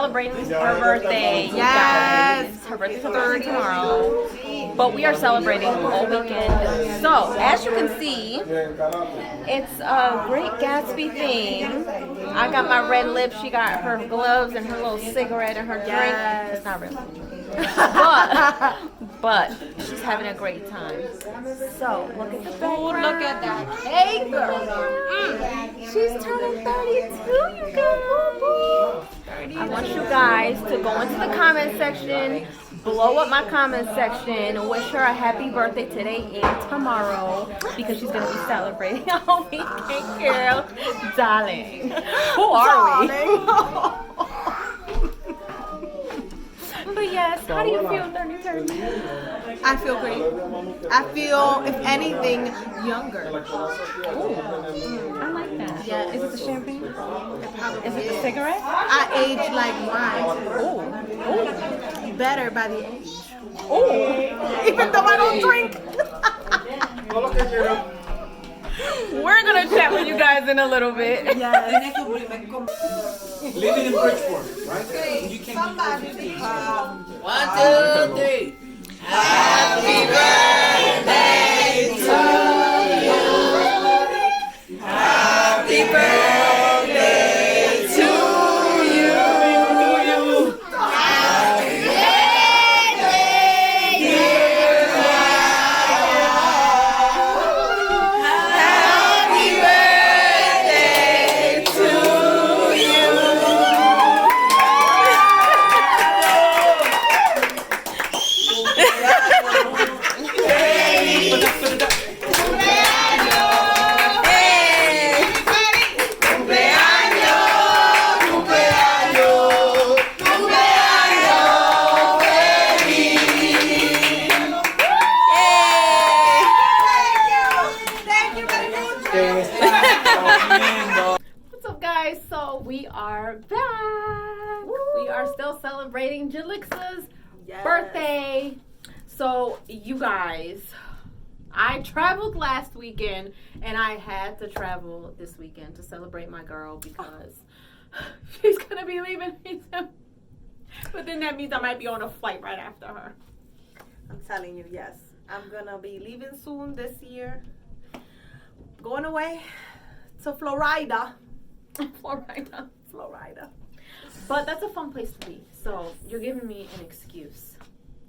celebrating her birthday. Yes. Her birthday's tomorrow. But we are celebrating all weekend. So, as you can see, it's a Great Gatsby theme. I got my red lips. She got her gloves and her little cigarette and her drink. It's not real. But she's having a great time. So, look at the background. Look at that. Hey, girl. She's turning 32, you guys. I want you guys to go into the comment section, blow up my comment section, wish her a happy birthday today and tomorrow because she's going to be celebrating all weekend, girl. Darling. Who are we? But yes, how do you feel 30? I feel great. I feel, if anything, younger. I like that. Yeah. Is it the champagne? Probably Is it the cigarette? I age like wine. Oh. Better by the age. Oh. Even though I don't drink. We're going to chat with you guys in a little bit. Yes. Living in Bridgeport, right? You can't Somebody. 1, 2, 3. Happy birthday to you. Happy birthday to you. Happy birthday, dear Maya. Happy birthday to you. What's up, guys? So we are back. We are still celebrating Jalixa's birthday. So you guys, I traveled last weekend and I had to travel this weekend to celebrate my girl because she's gonna be leaving me soon. But then that means I might be on a flight right after her. I'm telling you, yes. I'm gonna be leaving soon this year. Going away to Florida. Florida. But that's a fun place to be. So you're giving me an excuse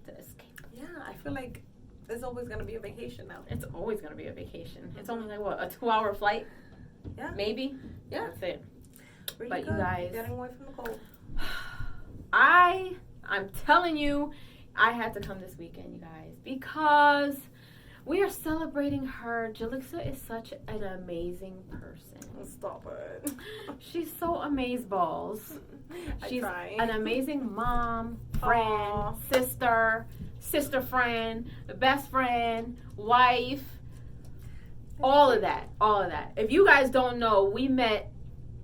to escape. Yeah, I feel like there's always gonna be a vacation now. It's always going to be a vacation. It's only like, what, a 2-hour flight? Yeah. Maybe? Yeah. That's it. Really But you good. guys- Getting away from the cold. I'm telling you, I had to come this weekend, you guys, because we are celebrating her. Jalixa is such an amazing person. Stop it. She's so amazeballs. I She's try. an amazing mom, friend, Aw. sister friend, best friend, wife, all of that. If you guys don't know, we met,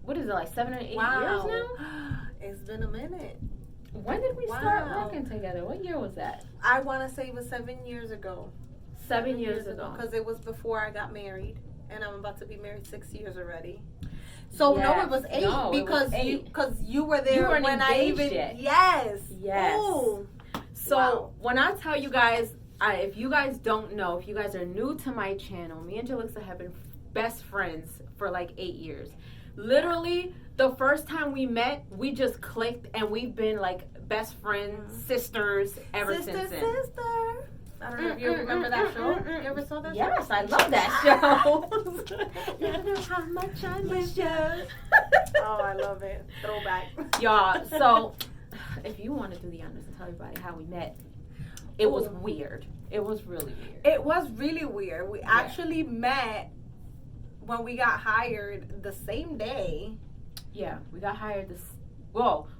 what is it, like 7 or 8 years now? It's been a minute. When did we start Wow. working together? What year was that? I want to say it was 7 years ago. 7 years ago. Because it was before I got married. And I'm about to be married 6 years already. So no, Yes. it was 8 No, it was because 8. you were there You weren't when I engaged even yet. Yes. Yes. Ooh. So Wow. when I tell you guys, if you guys don't know, if you guys are new to my channel, me and Jalixa have been best friends for like 8 years. Literally, the first time we met, we just clicked and we've been like best friends, sisters ever since then. Sister. I don't know if you remember that show. You ever saw that show? Yes, I love that show. You know how much I miss you. Oh, I love it. Throwback. Y'all, so if you want to do the honors and tell everybody how we met, it was weird. It was really weird. It was really weird. We actually met when we got hired the same day. Yeah, we got hired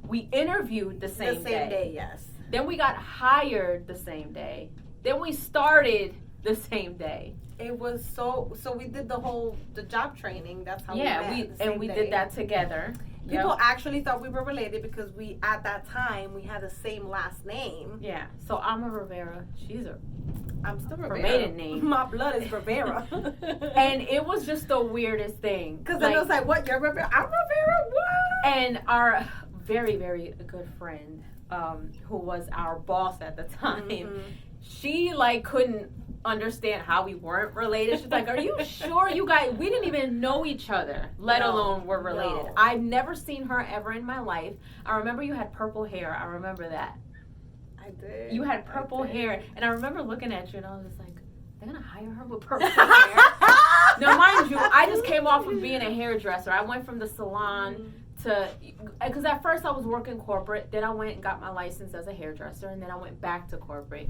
we interviewed the same day. Yes. Then we got hired the same day. Then we started the same day. It was so we did the job training. That's how we met. we did that together. People Yep. actually thought we were related because we at that time we had the same last name. Yeah. So I'm a Rivera. I'm still Her Rivera. maiden name. My blood is Rivera. And it was just the weirdest thing. Because then it was like, what? You're Rivera? I'm Rivera? What? And our very, very good friend, who was our boss at the time, she like couldn't understand how we weren't related. She's like, are you sure you guys, we didn't even know each other, let alone we're related. No. I've never seen her ever in my life. I remember you had purple hair. I remember that. I did. You had purple hair. And I remember looking at you and I was just like, they're going to hire her with purple hair? Now, mind you, I just came off of being a hairdresser. I went from the salon to, because at first I was working corporate. Then I went and got my license as a hairdresser. And then I went back to corporate.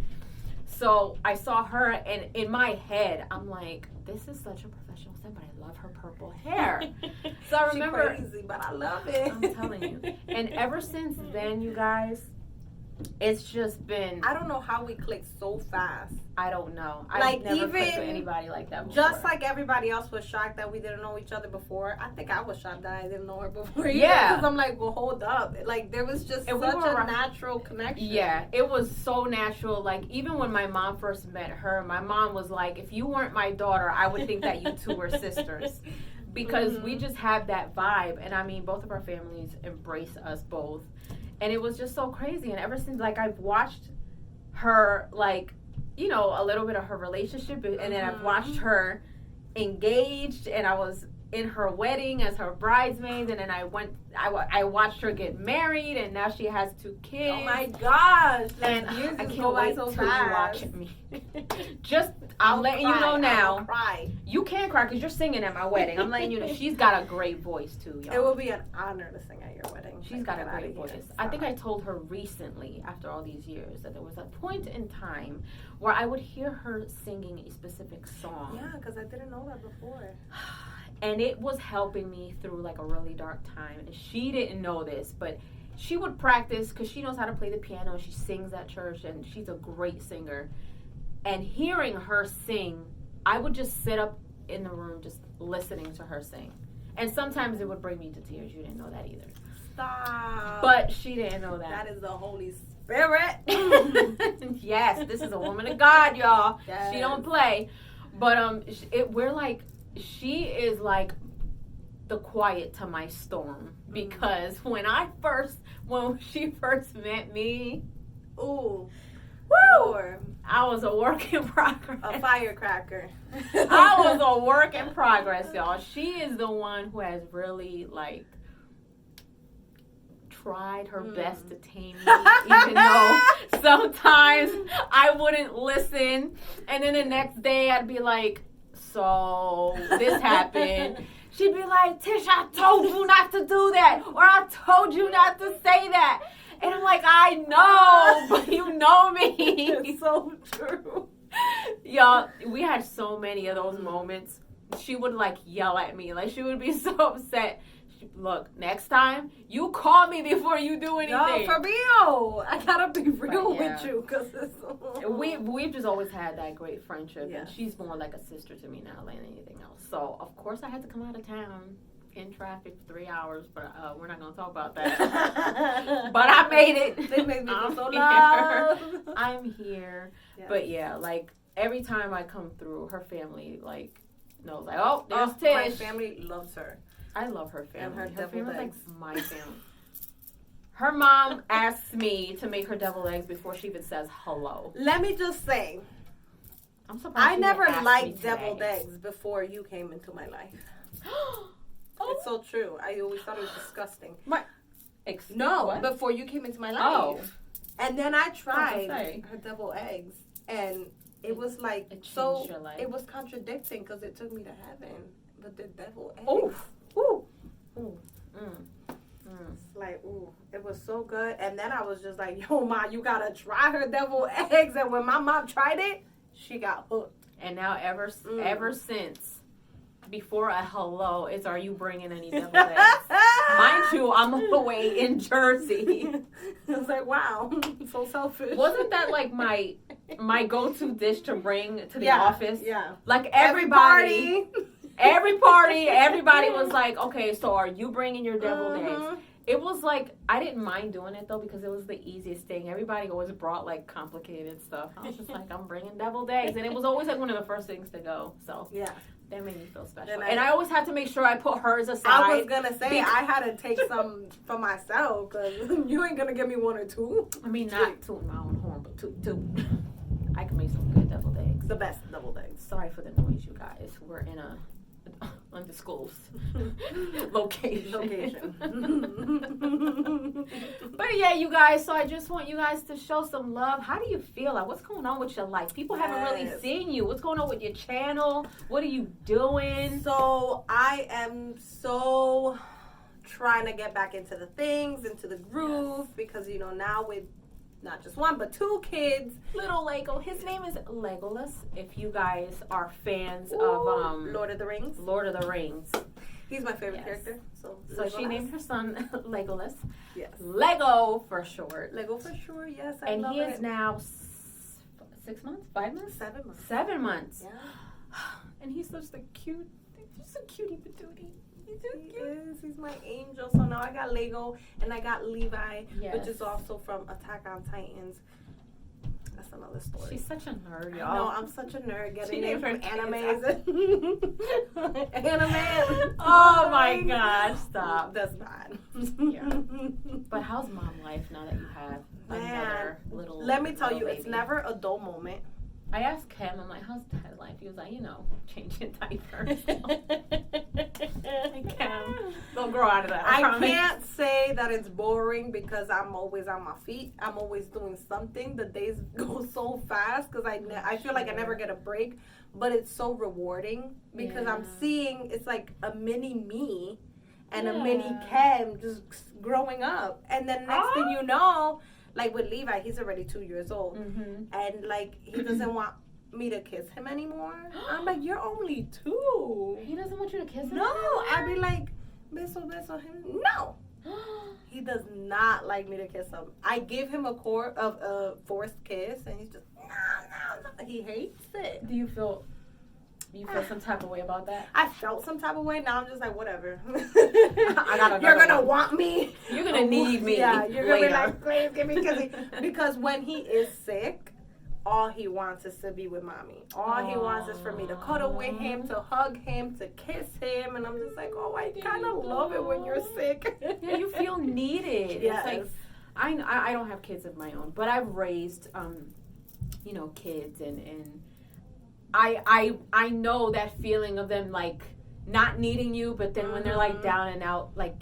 So I saw her, and in my head, I'm like, this is such a professional thing, but I love her purple hair. So I remember. She's crazy, but I love it. I'm telling you. And ever since then, you guys, it's just been. I don't know how we clicked so fast. I don't know. Like, I've never even clicked with anybody like that before. Just like everybody else was shocked that we didn't know each other before. I think I was shocked that I didn't know her before. Yeah. Because I'm like, well, hold up. Like, there was just And such we were a natural connection. Yeah, it was so natural. Like, even when my mom first met her, my mom was like, if you weren't my daughter, I would think that you two were sisters. Because we just have that vibe. And I mean, both of our families embrace us both. And it was just so crazy. And ever since, like, I've watched her, like, you know, a little bit of her relationship, and then I've watched her engaged, and I was in her wedding as her bridesmaid, and then I watched her get married, and now she has 2 kids. Oh my gosh! And years I is can't going wait so till you fast. watch me. Just, I'm letting you know now. I'll cry. You can't cry because you're singing at my wedding. I'm letting you know. She's got a great voice too, y'all. It will be an honor to sing at your wedding. She's got a great voice. I think I told her recently, after all these years, that there was a point in time where I would hear her singing a specific song. Yeah, because I didn't know that before. And it was helping me through like a really dark time. And she didn't know this, but she would practice because she knows how to play the piano. She sings at church, and she's a great singer. And hearing her sing, I would just sit up in the room just listening to her sing. And sometimes it would bring me to tears. You didn't know that either. Stop. But she didn't know that. That is the Holy Spirit. Yes, this is a woman of God, y'all. Yes. She don't play. But we're like, she is like the quiet to my storm, because when she first met me, Ooh. woo, I was a work in progress. A firecracker. I was a work in progress, y'all. She is the one who has really like tried her best to tame me, even though sometimes I wouldn't listen. And then the next day I'd be like, so this happened. She'd be like, Tish, I told you not to do that, or I told you not to say that. And I'm like, I know, but you know me. It's so true. Y'all, we had so many of those moments. She would like yell at me. Like, she would be so upset. Look, next time, you call me before you do anything. No, for real. I gotta be real But, yeah. with you, because it's... We've just always had that great friendship, Yes. and she's more like a sister to me now than anything else. So, of course, I had to come out of town in traffic for 3 hours, but we're not going to talk about that. But I made it. They make me I'm feel so here. loved. I'm here. Yes. But, yeah, like, every time I come through, her family, like, knows, like, oh, there's Oh, my Tish. family loves her. I love her family. And her deviled family's like eggs. my family. Her mom asks me to make her deviled eggs before she even says hello. Let me just say, I'm surprised I she never didn't ask me liked today. deviled eggs before you came into my life. Oh. It's so true. I always thought it was disgusting. No, What? Before you came into my life. Oh. And then I say. tried her deviled eggs, and it was like It so. changed your life. It was contradicting because it took me to heaven. But the deviled eggs. Oh. Ooh. Ooh. It's like, ooh, it was so good. And then I was just like, yo, Ma, you gotta try her deviled eggs. And when my mom tried it, she got hooked. And now ever since, before a hello, it's, are you bringing any deviled eggs? Mind you, I'm all the way in Jersey. I was like, wow, so selfish. Wasn't that like my go-to dish to bring to the office? Yeah. Like everybody was like, okay, so are you bringing your deviled eggs? It was like, I didn't mind doing it though, because it was the easiest thing. Everybody always brought like complicated stuff. I was just like, I'm bringing deviled eggs. And it was always like one of the first things to go. So Yeah. That made me feel special. And And I always have to make sure I put hers aside. I was gonna say I had to take some for myself because you ain't gonna give me one or two. I mean, not tooting my own horn, but two. I can make some good deviled eggs. The best deviled eggs. Sorry for the noise, you guys. We're in a undisclosed location. But yeah, you guys, so I just want you guys to show some love. How do you feel? Like, what's going on with your life? People haven't really seen you. What's going on with your channel? What are you doing? So I am so trying to get back into the things, into the groove, because you know now with not just one but two kids. Little Lego. His name is Legolas. If you guys are fans of Lord of the Rings. Lord of the Rings. He's my favorite Yes. character. So She named her son Legolas. Yes. Lego for short. Lego for sure. Yes, I And love he is it. now 6 months, 5 months, 7 months. 7 months. Yeah. And he's such a cute, just a cutie patootie. He's so He cute. is. He's my angel. So now I got Lego and I got Levi, Yes. which is also from Attack on Titans. That's another story. She's such a nerd, I y'all. know, I'm such a nerd She getting named from named her animes. Anime. Oh my gosh, stop. That's bad. Yeah. But how's mom life now that you have another little Let me tell you, little it's baby? never a dull moment. I asked Cam, I'm like, how's dad life? He was like, you know, changing diapers. Hey, Cam, don't grow out of that. I promise. can't say that it's boring because I'm always on my feet. I'm always doing something. The days go so fast because I feel like I never get a break. But it's so rewarding because I'm Yeah. seeing it's like a mini me and a Yeah. mini Cam just growing up. And then next thing you know, like with Levi, he's already 2 years old. Mm-hmm. And like he doesn't want me to kiss him anymore. I'm like, you're only 2. He doesn't want you to kiss him? No, I'd be like, beso, beso him. No. He does not like me to kiss him. I give him a forced kiss, and he's just no. He hates it. Do you feel some type of way about that? I felt some type of way. Now I'm just like, whatever. gotta You're gonna go. want me. You're gonna need me. Yeah, you're gonna later. be like, please give me kissing. Because when he is sick, all he wants is to be with mommy. All he wants is for me to cuddle with him, to hug him, to kiss him, and I'm just like, oh, I kind of love it when you're sick. Yeah, you feel needed. Yes. It's like I don't have kids of my own, but I've raised kids and I know that feeling of them like not needing you, but then when they're like down and out, like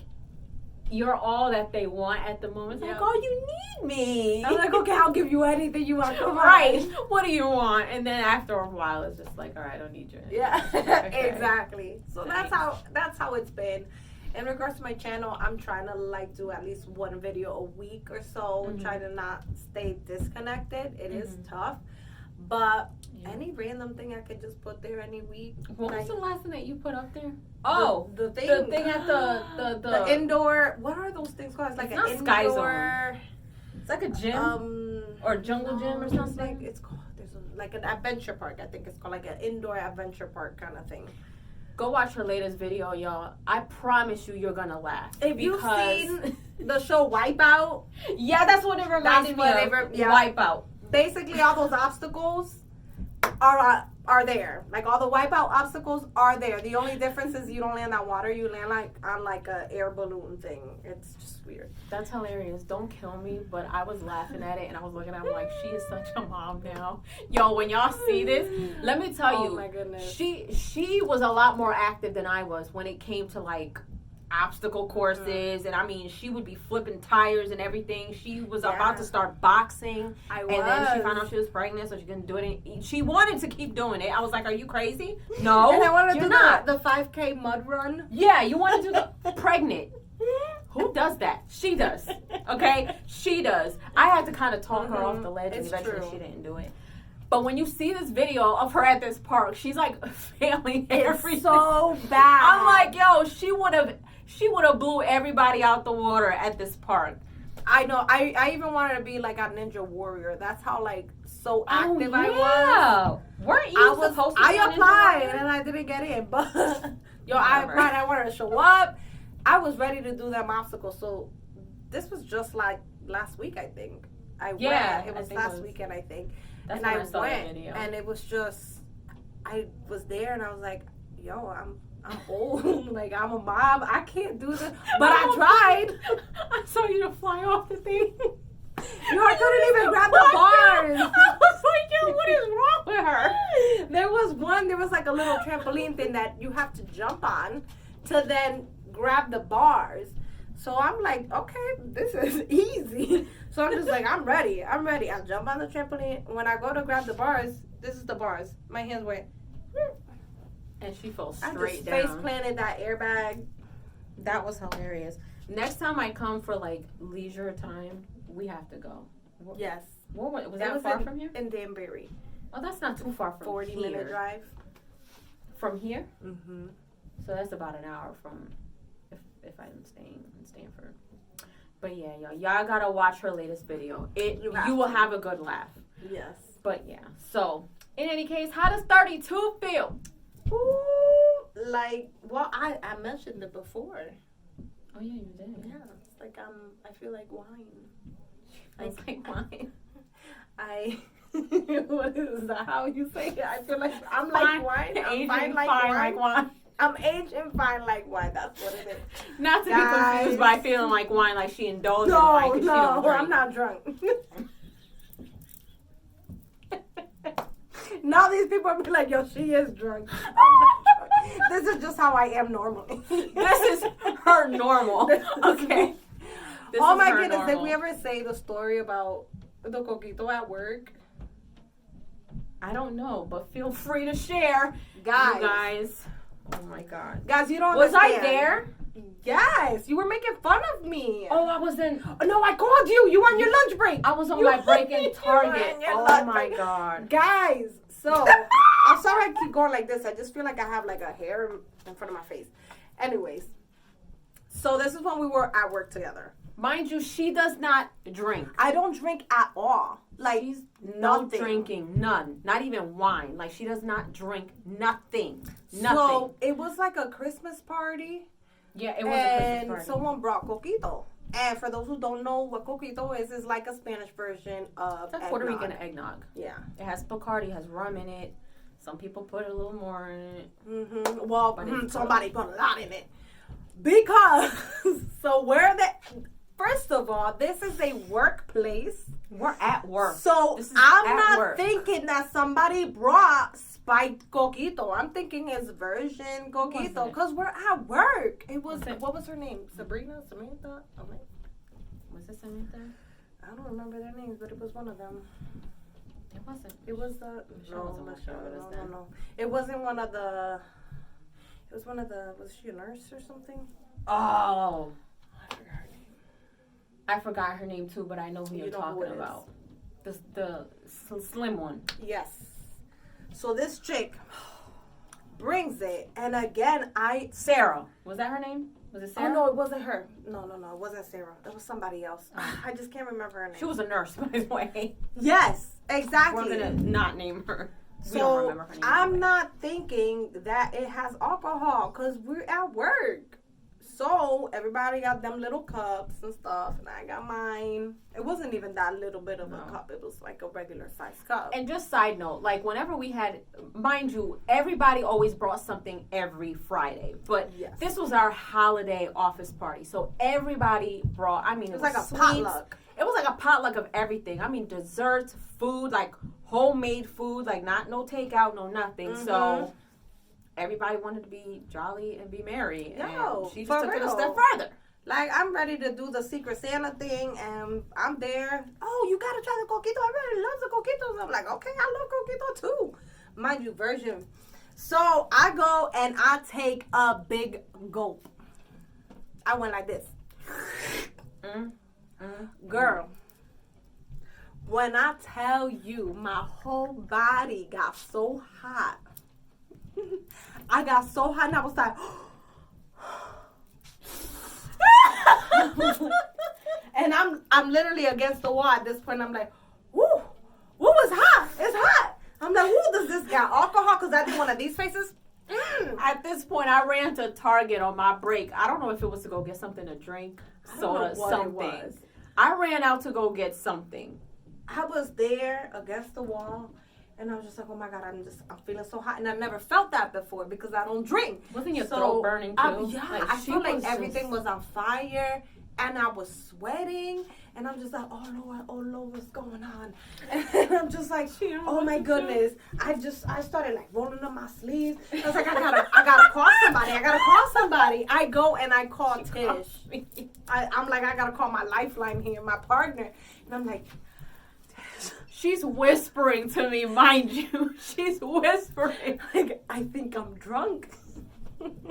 you're all that they want at the moment. It's like, oh, you need me. I'm like, okay, I'll give you anything you want. Come on. Right. What do you want? And then after a while, it's just like, all right, I don't need you anymore. Yeah, Okay. exactly. So Nice. that's how it's been. In regards to my channel, I'm trying to like do at least one video a week or so. Mhm. Try to not stay disconnected. It is Mhm. tough, but Yeah. any random thing I could just put there any week. What was like, the last thing that you put up there? Oh, the thing, the thing at the the indoor. What are those things called? It's like It's an not Sky indoor. It's like a gym or jungle gym or It's something. like it's called. There's like an adventure park. I think it's called like an indoor adventure park kind of thing. Go watch her latest video, y'all. I promise you're gonna laugh. If you've because- seen the show Wipeout, yeah, that's what it reminded what me it of. re- yeah. Wipeout. basically all those obstacles are there. Like all the Wipeout obstacles are there. The only difference is you don't land on water. You land like on like a air balloon thing. It's just weird. That's hilarious. Don't kill me, but I was laughing at it and I was looking at him like, she is such a mom now. Yo, when y'all see this, let me tell you, Oh my goodness. she was a lot more active than I was when it came to like obstacle courses, and I mean, she would be flipping tires and everything. She was about to start boxing, and then she found out she was pregnant, so she couldn't do it. She wanted to keep doing it. I was like, "Are you crazy? No, And I want to you're do not. the 5K mud run. Yeah, you want to do the pregnant." Who does that? She does. Okay? She does. I had to kind of talk her off the ledge, and It's eventually true. she didn't do it. But when you see this video of her at this park, she's like failing everything. It's so bad. I'm like, yo, she would have blew everybody out the water at this park. I know. I even wanted to be like a ninja warrior. That's how like so active I was. was. Weren't you supposed to? be a I ninja applied warrior? and I didn't get in, but yo, Whatever. I applied. I wanted to show up. I was ready to do them obstacles. So this was just like last week, I think. Yeah, went. It I was think it last was. weekend, I think. That's And when I I saw the went, video. and it was just, I was there, and I was like, yo, I'm old. Like, I'm a mom. I can't do this. But I tried. I saw you to fly off the thing. Yo, I couldn't even grab the bars. I was like, yo, what is wrong with her? There was like a little trampoline thing that you have to jump on to then grab the bars. So I'm like, okay, this is easy. So I'm just like, I'm ready. I jump on the trampoline. When I go to grab the bars, this is the bars. My hands went. And she fell I straight just down. face planted that airbag. That was hilarious. Next time I come for like leisure time, we have to go. Yes. Was that far from here? In Danbury. Oh, that's not too far from 40-minute drive. From here? Mm-hmm. So that's about an hour from if I'm staying in Stanford. But yeah, y'all gotta watch her latest video. You will have a good laugh. Yes. But yeah. So in any case, how does 32 feel? Ooh, like, well, I mentioned it before. Oh yeah, you did. Yeah, it's like I feel like wine. It's like wine. What is that? How you say it? I feel like I'm like wine. I'm fine like wine. I'm aging fine like wine. That's what it is. Not to be confused by feeling like wine, like she indulged in wine because she don't drink. I'm not drunk. Now these people are be like, yo, she is drunk. I'm not drunk. This is just how I am normally. This is her normal. Okay. Oh my goodness, did we ever say the story about the coquito at work? I don't know, but feel free to share. Guys. You guys. Oh my God. Guys, you don't Was understand. I there? Yes, you were making fun of me. Oh, I was in. No, I called you. You on your lunch break. I was on my break in Target. your Oh lunch my break. God. Guys, so I'm sorry I keep going like this. I just feel like I have like a hair in front of my face. Anyways, so this is when we were at work together. Mind you, she does not drink. I don't drink at all. Like, She's no nothing. drinking, none. Not even wine. Like, she does not drink nothing. Nothing. So it was like a Christmas party. Yeah, it was a Christmas And party. someone brought coquito. And for those who don't know what coquito is, it's like a Spanish version of It's a Puerto eggnog. Rican eggnog. Yeah. It has Bacardi, has rum in it. Some people put a little more in it. Mm-hmm. Well, But it's somebody put a lot in it. Because, so where first of all, this is a workplace. We're at work. So This is I'm at not work. thinking that somebody brought spiked coquito. I'm thinking it's virgin coquito it? because we're at work. It was, Was it? what was her name? Sabrina? Samantha? Oh, wait. Was this Samantha? I don't remember their names, but it was one of them. It wasn't. It was the, Michelle wasn't working with us then. no. It wasn't one of the, it was one of the, was she a nurse or something? Oh. I forgot her name. I forgot her name too, but I know who You you're know who talking it about. The slim one. Yes. So this chick brings it, and again, Sarah. Was that her name? Was it Sarah? Oh no, it wasn't her. No, it wasn't Sarah. It was somebody else. Oh. I just can't remember her name. She was a nurse, by the way. Yes, exactly. We're gonna not name her. We don't So remember her name. I'm anyway. not thinking that it has alcohol because we're at work. So everybody got them little cups and stuff, and I got mine. It wasn't even that little bit of a cup. It was like a regular size cup. And just side note, like whenever we had, mind you, everybody always brought something every Friday. But Yes. this was our holiday office party. So everybody brought, I mean, It was like a sweets. potluck. It was like a potluck of everything. I mean, desserts, food, like homemade food, like no takeout, no nothing. Mm-hmm. So everybody wanted to be jolly and be merry. Yo, and she for just took it a real. step further. Like, I'm ready to do the Secret Santa thing, and I'm there. Oh, you gotta try the coquito. Everybody loves the coquitos. I'm like, okay, I love coquito too. Mind you, virgin. So I go and I take a big gulp. I went like this. Girl, when I tell you my whole body got so hot. I got so hot and I was like, and I'm literally against the wall at this point. I'm like, woo, it's hot. It's hot. I'm like, woo, does this got alcohol? Because I did one of these faces. At this point, I ran to Target on my break. I don't know if it was to go get something to drink, I don't know soda, what something. it was. I ran out to go get something. I was there against the wall, And I was just like, oh my God, I'm feeling so hot. And I never felt that before because I don't drink. Wasn't your throat burning too? Yeah, like, I felt like everything was on fire and I was sweating. And I'm just like, oh Lord, what's going on? And I'm just like, oh my goodness. I started like rolling up my sleeves. I was like, I gotta call somebody. I go and I call Tish. I'm like, I gotta call my lifeline here, my partner. And I'm like, she's whispering to me, mind you. She's whispering. Like, I think I'm drunk. I was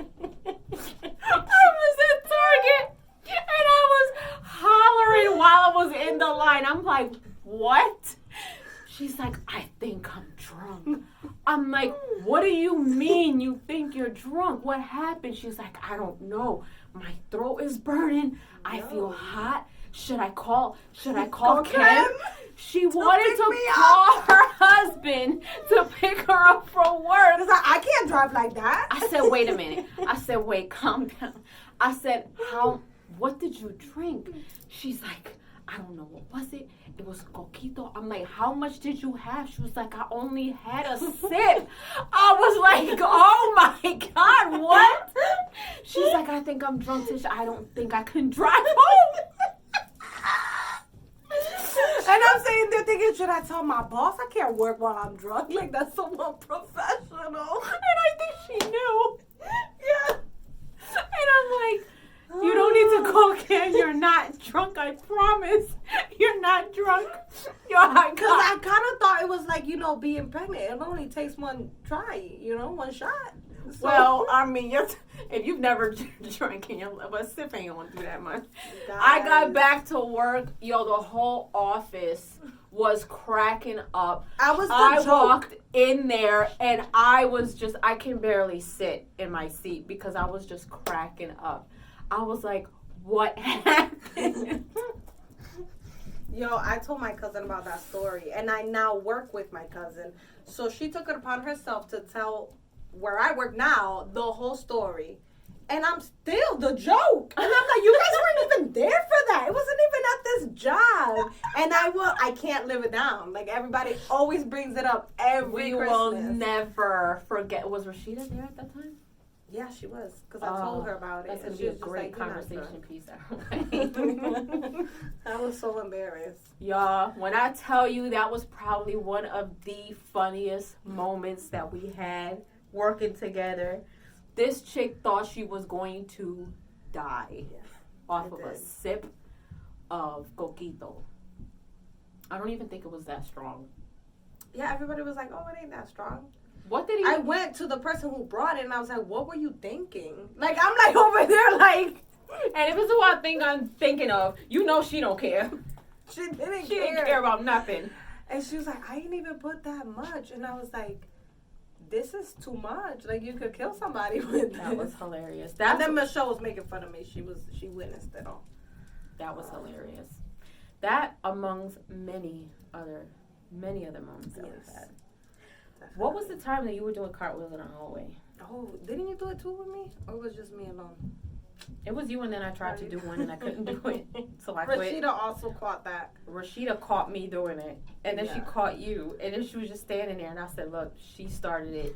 at Target and I was hollering while I was in the line. I'm like, what? She's like, I think I'm drunk. I'm like, what do you mean you think you're drunk? What happened? She's like, I don't know. My throat is burning. I feel hot. Should I call Ken? She wanted to call her husband to pick her up from work. I can't drive like that. I said, wait a minute. I said, wait, calm down. I said, what did you drink? She's like, I don't know, what was it? It was coquito. I'm like, how much did you have? She was like, I only had a sip. I was like, oh my God, what? She's like, I think I'm drunk, Tish. I don't think I can drive home. And I'm sitting there thinking, should I tell my boss? I can't work while I'm drunk. Like, that's so unprofessional. And I think she knew. Yeah. And I'm like, you don't need to call Ken. You're not drunk. I promise. You're not drunk. You're high. Because I kind of thought it was like, being pregnant. It only takes one try, one shot. So, well, I mean, if you've never drank in your life, a sip ain't gonna do that much. Guys. I got back to work. The whole office was cracking up. I walked in there and I can barely sit in my seat because I was just cracking up. I was like, what happened? I told my cousin about that story, and I now work with my cousin. So she took it upon herself to tell where I work now the whole story. And I'm still the joke. And I'm like, you guys weren't even there for that. It wasn't even at this job. And I can't live it down. Like, everybody always brings it up every Christmas. Will never forget. Was Rashida there at that time? Yeah, she was, because I told her about it. That's going to be a great conversation piece. I was so embarrassed. Y'all, when I tell you that was probably one of the funniest moments that we had working together. This chick thought she was going to die off of a sip of coquito. I don't even think it was that strong. Yeah, everybody was like, oh, it ain't that strong. What did he? I went to the person who brought it and I was like, what were you thinking? Like, I'm like over there like. And if it's what I'm thinking of, she don't care. She didn't care about nothing. And she was like, I didn't even put that much. And I was like, this is too much. Like, you could kill somebody with this. That was hilarious. And then Michelle was making fun of me. She witnessed it all. That was hilarious. That amongst many other moments that we've had. Definitely. What was the time that you were doing cartwheels in the hallway? Oh, didn't you do it too with me? Or was it just me alone? It was you, and then I tried to do one and I couldn't do it. So I quit. Rashida also caught that. Rashida caught me doing it. And then she caught you. And then she was just standing there and I said, look, she started it.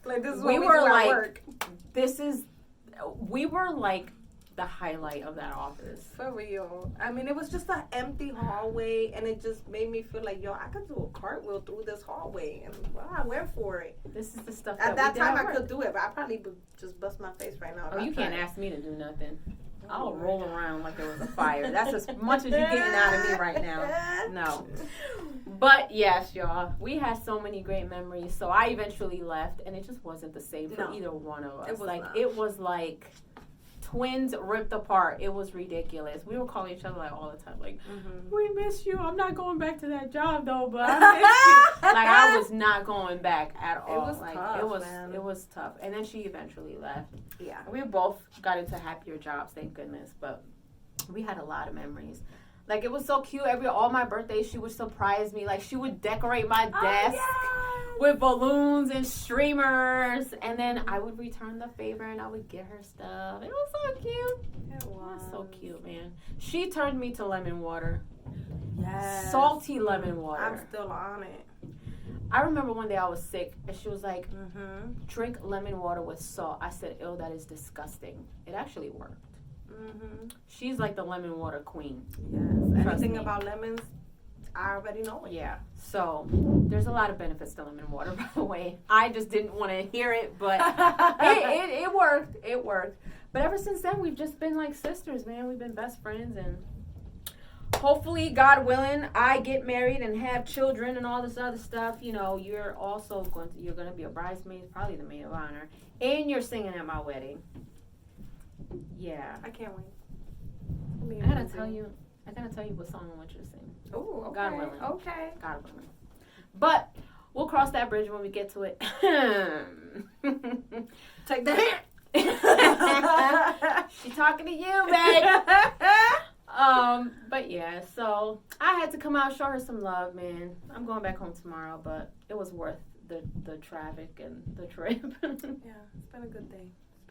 Like, this is what we were like, work. We were like the highlight of that office. For real. I mean, it was just an empty hallway, and it just made me feel like, I could do a cartwheel through this hallway, and I went for it. This is the stuff at that time I could do it, but I probably would just bust my face right now. Oh, you can't ask me to do nothing. I'll roll around like there was a fire. That's as much as you're getting out of me right now. No. But yes, y'all, we had so many great memories. So I eventually left, and it just wasn't the same for either one of us. It was like twins ripped apart. It was ridiculous. We were calling each other all the time, like, we miss you. I'm not going back to that job though, but I miss you. Like, I was not going back at all. It was tough, man. It was tough. And then she eventually left. Yeah. We both got into happier jobs, thank goodness. But we had a lot of memories. Like, it was so cute. All my birthdays, she would surprise me. Like, she would decorate my desk with balloons and streamers. And then I would return the favor and I would get her stuff. It was so cute. It was so cute, man. She turned me to lemon water. Yes. Salty lemon water. I'm still on it. I remember one day I was sick, and she was like, Mm-hmm. drink lemon water with salt. I said, ew, that is disgusting. It actually worked. Mm-hmm. She's like the lemon water queen. Yes. Trust Anything me. about lemons, I already know it. Yeah. So there's a lot of benefits to lemon water, by the way. I just didn't want to hear it, but it worked. It worked. But ever since then, we've just been like sisters, man. We've been best friends, and hopefully, God willing, I get married and have children and all this other stuff. You know, you're also you're going to be a bridesmaid, probably the maid of honor, and you're singing at my wedding. Yeah. I can't wait. I gotta tell you what song I want you to sing. Oh, okay. God willing. Okay. God willing. But we'll cross that bridge when we get to it. Take the hint. She talking to you, babe. But yeah, so I had to come out, show her some love, man. I'm going back home tomorrow, but it was worth the traffic and the trip. Yeah, it's been a good day.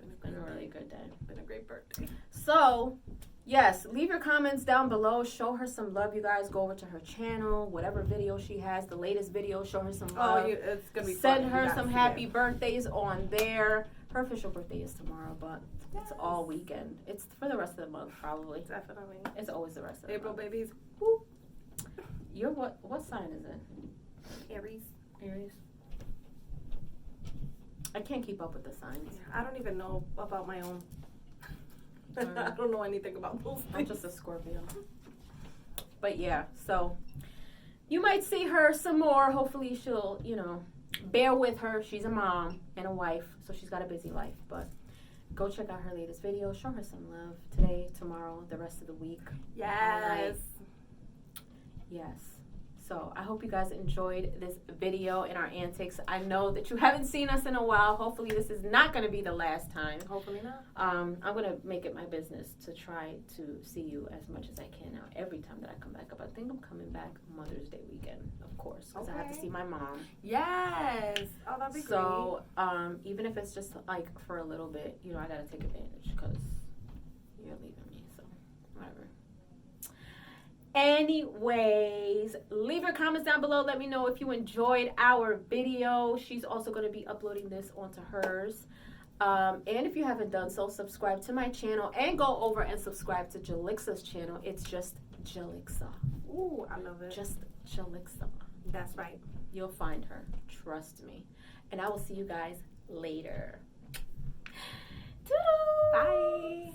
It's been a really good day. It's been a great birthday. So, yes, leave your comments down below. Show her some love, you guys. Go over to her channel, whatever video she has, the latest video. Show her some love. It's gonna be Send fun. her You gotta some see happy it. birthdays on there. Her official birthday is tomorrow, but it's all weekend. It's for the rest of the month, probably. Definitely. It's always the rest of the April month. babies. Woo. You're what sign is it? Aries. Aries. I can't keep up with the signs. I don't even know about my own. I don't know anything about those I'm things. just a Scorpio. But yeah, so you might see her some more. Hopefully she'll, bear with her. She's a mom and a wife, so she's got a busy life. But go check out her latest video. Show her some love today, tomorrow, the rest of the week. Yes. Yes. So I hope you guys enjoyed this video and our antics. I know that you haven't seen us in a while. Hopefully this is not going to be the last time. Hopefully not. I'm going to make it my business to try to see you as much as I can now every time that I come back up. I think I'm coming back Mother's Day weekend, of course, because I have to Okay. see my mom. Yes. Oh, that'd be great. So even if it's just like for a little bit, I got to take advantage because you're leaving me. So whatever. Anyways, leave your comments down below. Let me know if you enjoyed our video. She's also going to be uploading this onto hers. And if you haven't done so, subscribe to my channel and go over and subscribe to Jalixa's channel. It's just Jalixa. Ooh, I love it. Just Jalixa. That's right. You'll find her. Trust me. And I will see you guys later. Toodles! Bye.